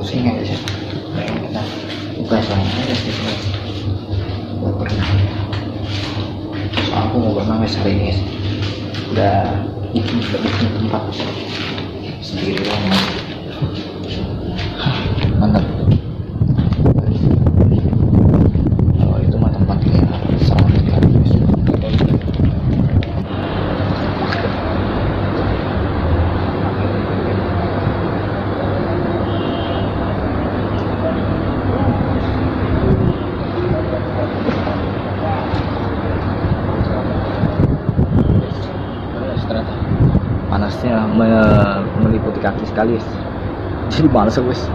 pusing aja sih. Pengen kita tugas aja sih buat berenang. So aku mau berenang hari ini sih. Udah bikin tempat sendiri lah, mantap. Kalau itu mah tempatnya sangat dekat. Panasnya meliputi kaki sekali, jadi males guys,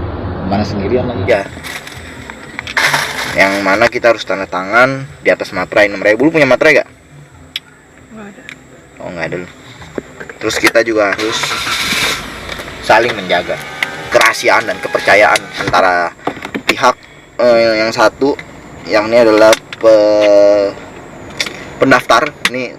panas sendirian lagi ya. Yang mana kita harus tanda tangan di atas materai 6.000. Lu punya materai gak? Nggak ada. Oh nggak ada lu. Terus kita juga harus saling menjaga kerahasiaan dan kepercayaan antara pihak yang satu, yang ini adalah pendaftar. Ini